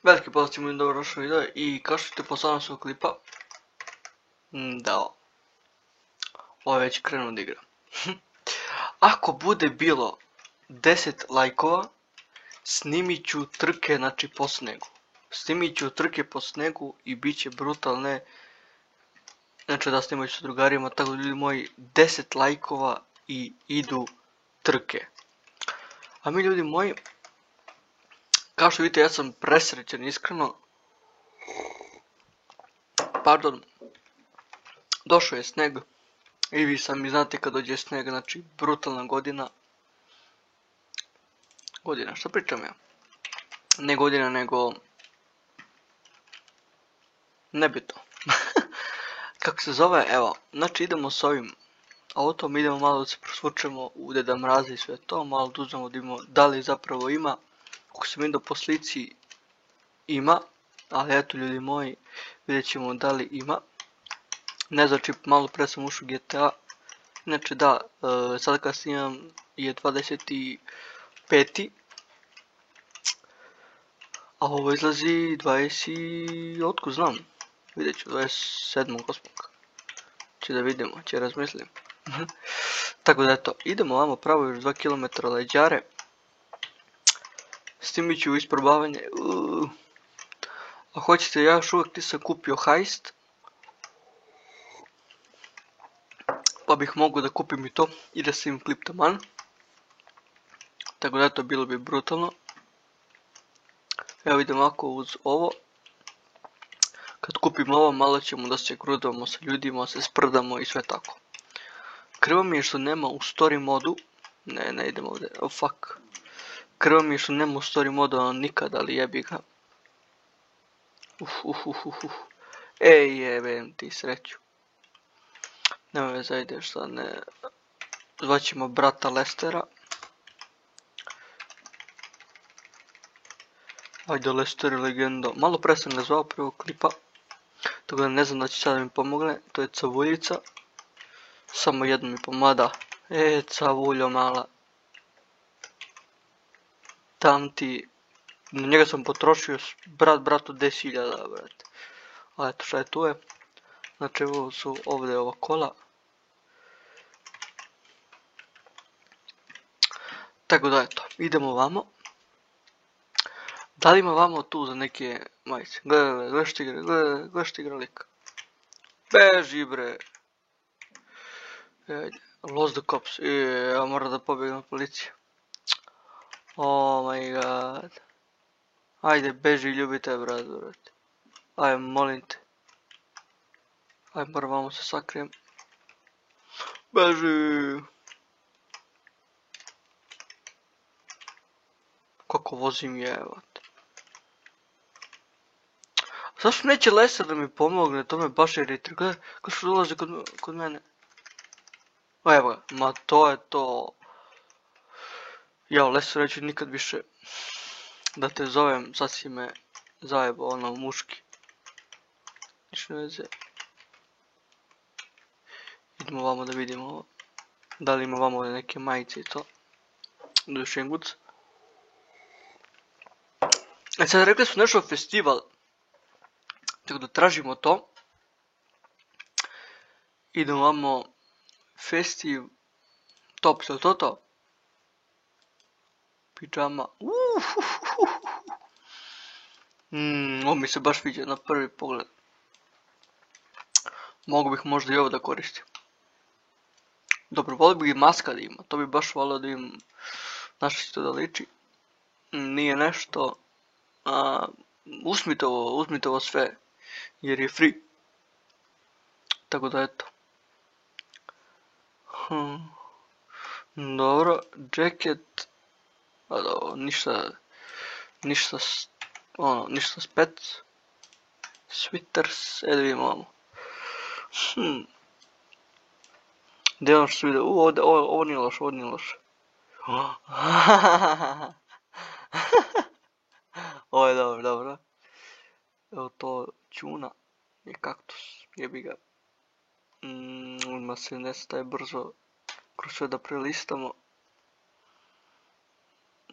Veliki pozdrav svima i dobrodošli u video i kao što ćete po naslovu klipa, da ovo je već krenuo da igra. Ako bude bilo 10 lajkova, snimit ću trke, znači po snegu. Snimit ću trke po snegu i bit će brutalne. Znači da snimit ću s drugarima, tako da ljudi moji 10 lajkova i idu trke. A mi ljudi moji, kao što vidite ja sam presrećen iskreno. Pardon. Došao je sneg. I vi sami znate kad dođe sneg, znači brutalna godina. Godina, što pričam ja? Ne godina, nego... nebitno. Kako se zove, evo, znači idemo s ovim autom, idemo malo da se prosvučemo u Deda Mraza i sve to, malo da uzmemo da vidimo da li zapravo ima. Ako sam vidio po slici, ima, ali eto ljudi moji, vidjet ćemo da li ima. Ne znači, malo pre sam ušao GTA, znači da, sad kad snimam je 25. A ovo izlazi 20, otko znam, vidjet ću 27.8. Če da vidimo, če razmislim. Tako da eto, idemo vamo pravo još 2 km leđare. Snimit ću isprobavanje. A hoćete, ja još uvijek nisam kupio heist. Pa bih mogao da kupim i to i da snimim klip taman. Tako da eto, bilo bi brutalno. Evo idem ovako uz ovo. Kad kupim ovo, malo ćemo da se grudamo sa ljudima, se sprdamo i sve tako. Krivo mi je što nema u story modu. Ne idem ovdje, oh fuck. Krivo mi je što nema u story modu nikada, ali jebi ga. Ej, jebem ti sreću. Nema veze, ajde šta ne... Zvaćemo brata Lestera. Ajde, Lester je legenda. Malo pre sam ga zvao prvog klipa. Tako da ne znam da će sada mi pomogne. To je Cavuljica. Samo jedno mi pomada. Cavuljo mala. Tam ti... Na njega sam potrošio bratu 10.000, brate. A eto šta je tu je. Znači ovo su ovdje ova kola. Tako da eto, idemo vamo. Da li ima vamo tu za neke majice? Gledaj što igra lika. Beži bre. Lost the cops. Ja moram da pobjegnem od policije. Oh my god. Ajde, beži, ljubite brate. Ajde, molim te. Ajde, moram vamo se sakrijem. Beži. Kako vozim je, evo. Zašto neće Lester da mi pomogne, to me baš iritira. Gledaj, kao što dolazi kod mene. O evo ga, ma to je to. Jao, Lester, neću nikad više da te zovem, sad si me zajebao ono muški. Ništa veze. Idemo vamo da vidimo ovo. Da li ima vamo neke majice i to. Dušenguc. Sad rekli su nešto festival. Tako da tražimo to. Idemo vamo festiv. Top, što je to? Pijama. Ovo mi se baš viđa na prvi pogled. Mogu bih možda i ovo da koristim. Dobro, volio bih i maska da ima. To bi baš volio da im naša to da liči. Nije nešto. Uzmite ovo sve. Jer je free. Tako da eto. Dobro, jacket. Ništa spec. Sweaters, da vidimo ovamo. Gdje je ono što se vide? Ovo nije loše. Ovo je dobro. Evo to čuna. Je kaktus, jebi ga. Odmah se nestaje brzo. Kroz sve da prelistamo.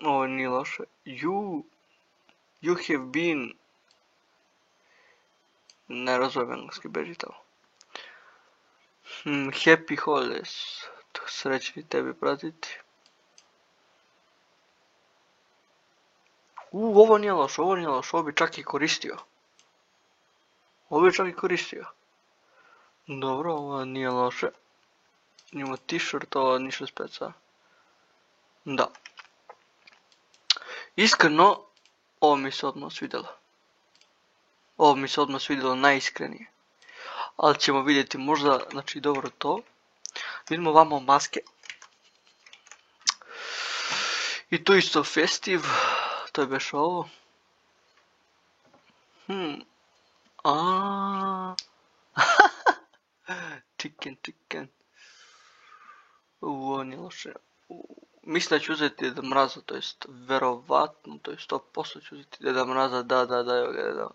Ovo nije loše. You have been... Ne razumijem engleski, beži tamo. Happy holidays. Srećni tebi pratiti. Ovo nije loš, ovo bi čak i koristio. Dobro, ovo nije loše. Imamo t-shirt, ovo ništa speca. Da. Iskreno, ovo mi se odmah svidjelo. Najiskrenije. Ali ćemo vidjeti možda, znači dobro to. Vidimo vamo maske. I to isto festiv. To je baš ovo. Chicken. Ovo nije loše. Mislim da ću uzeti Deda Mraza, to jest verovatno, to je 100% ću uzeti Deda Mraza, da, evo ga,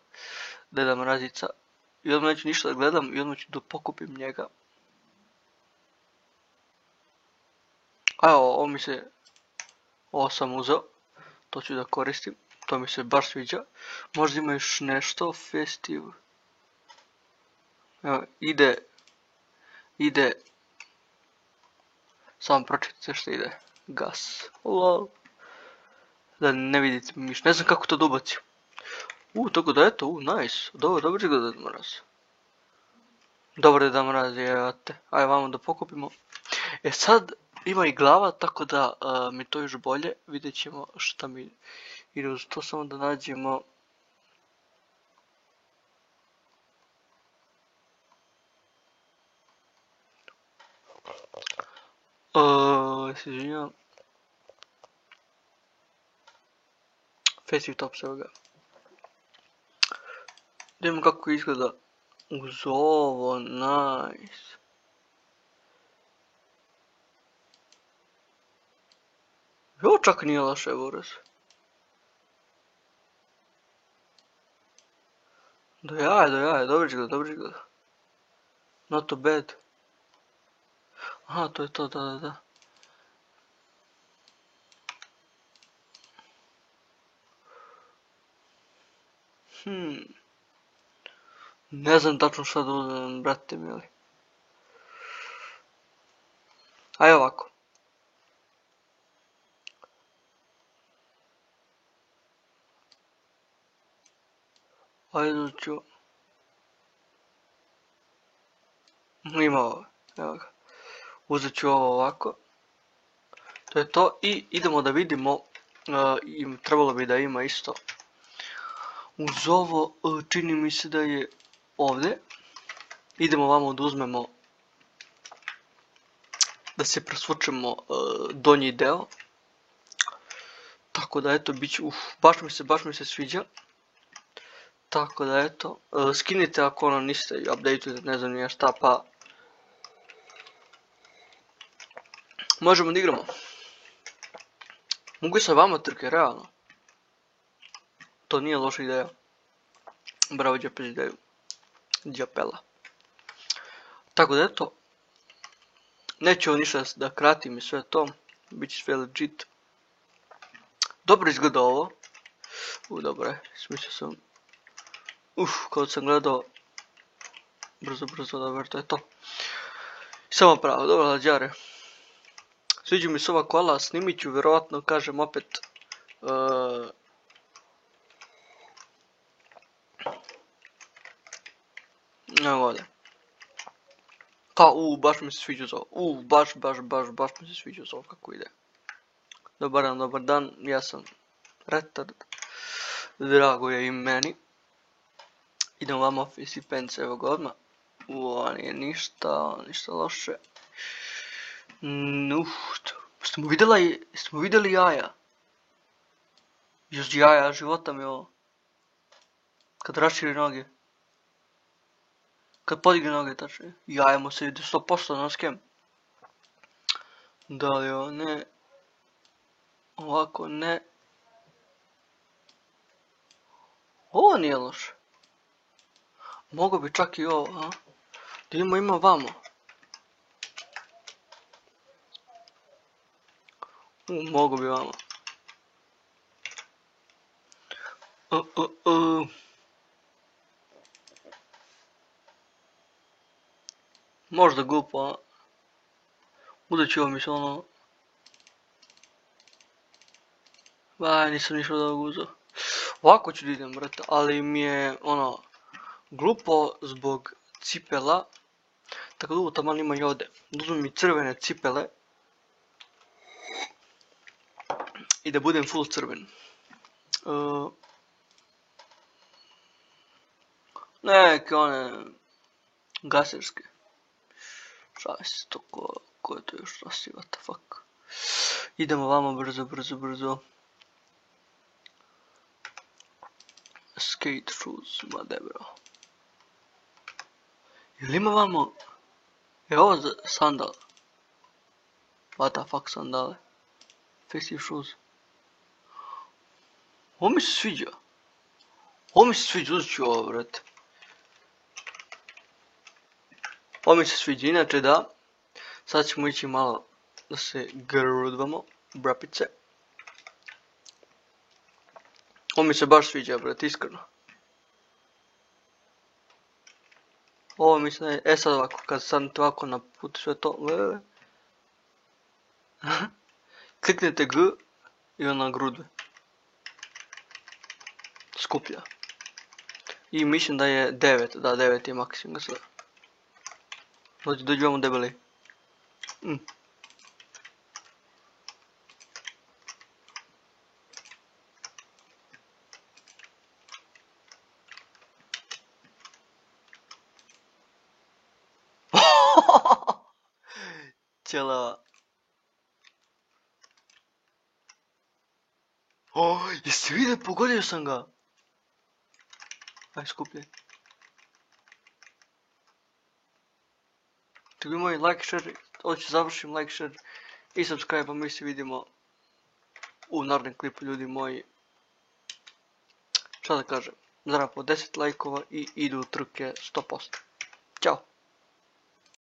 Deda Mrazica. I odmah neću ništa da gledam i odmah ću da pokupim njega. A evo, ovo sam uzeo, to ću da koristim, to mi se baš sviđa. Možda ima još nešto, festiv. Evo, ide, samo pročitajte što ide. Gas. Lol. Da ne vidite miš. Ne znam kako to da ubacim. Tako da eto, nice. Dobro izgleda Deda Mraz. Dobro Deda Mraz, jevate. Ajde vamo da pokupimo. Sad ima i glava, tako da mi to još bolje. Vidjet ćemo šta mi ide uz to, samo da nađemo. Se izvinjam. Festive Tops, evo ga. Vidimo kako izgleda uz ovo, nice. Ovo čak nije loše, Boris. Do jaja, dobro izgleda. Not too bad. Aha, to je to, da. Ne znam tačno šta da uzmem, brate mili. Ajde ovako. Ajde ću. Ima ovo, evo ga. Uzet ću ovo ovako. To je to i idemo da vidimo, trebalo bi da ima isto. Uz ovo čini mi se da je ovdje. Idemo vamo da uzmemo, da se presvučemo donji deo. Tako da eto, bit ću, baš mi se sviđa. Tako da eto, skinite ako ono niste i updateujete, ne znam nije šta, pa možemo da igramo. Mogu sa vama trke, realno. To nije loša ideja. Bravo Đapel ideju. Đapela. Tako da eto. Neću ništa da kratim i sve to. Biće sve legit. Dobro izgleda ovo. Dobro je. Smislio sam. Kao sam gledao. Brzo, dobro, to je to. Samo pravo, dobro lađare. Sviđa mi se ova kola, snimit ću, vjerovatno, kažem opet. Evo ovdje. Kao, baš mi se sviđa za ovo. Baš mi se sviđa za ovo kako ide. Dobar dan, ja sam retard. Drago je i meni. Idemo vamo Office i Pence, evo ga odmah. Ovo nije ništa loše. Ste mu vidjeli jaja? Još jaja, života mi ovo. Kad raširi noge. Kad podigne noge, tačnije. Jaja mu se vidi 100% na skem. Da li ovo ne? Ovako ne. Ovo nije loše. Mogu bi čak i ovo, a? Da ima vamo. Mogu bi vamo. Možda glupo, budući ovo mi se ono... nisam ništa da uzeo. Ovako ću da idem, brate, ali mi je ono... Glupo zbog cipela. Tako da ovo tamo ima i ovdje. Uzmem mi crvene cipele. I da budem full crven. Neke one... Gaserske. Šalim se to ko je to još nosi, what the fuck. Idemo vamo brzo. Skate shoes, ma debro. Jel ima vamo... Je ovo za sandal? What the fuck sandale? Fixie shoes. Ovo mi se sviđa. Uzet ću ovo, brate. Ovo mi se sviđa, inače da. Sad ćemo ići malo da se grudvamo, brapice. Ovo mi se baš sviđa, brate, iskreno. Ovo mi se, sad ovako, kad stanete ovako na put sve to, kliknete G i ona grudve. Skuplja. I mislim da je 9, da 9 je maksimum sve. Dođi vamo debeli. Ćela. Jesi vidio, pogodio sam ga. Aj, skupljaj. Tako moj like, share, ovdje završim like, share i subscribe, a mi se vidimo u narednom klipu, ljudi moji. Šta da kažem, zara po 10 lajkova i idu trke 100%. Ćao!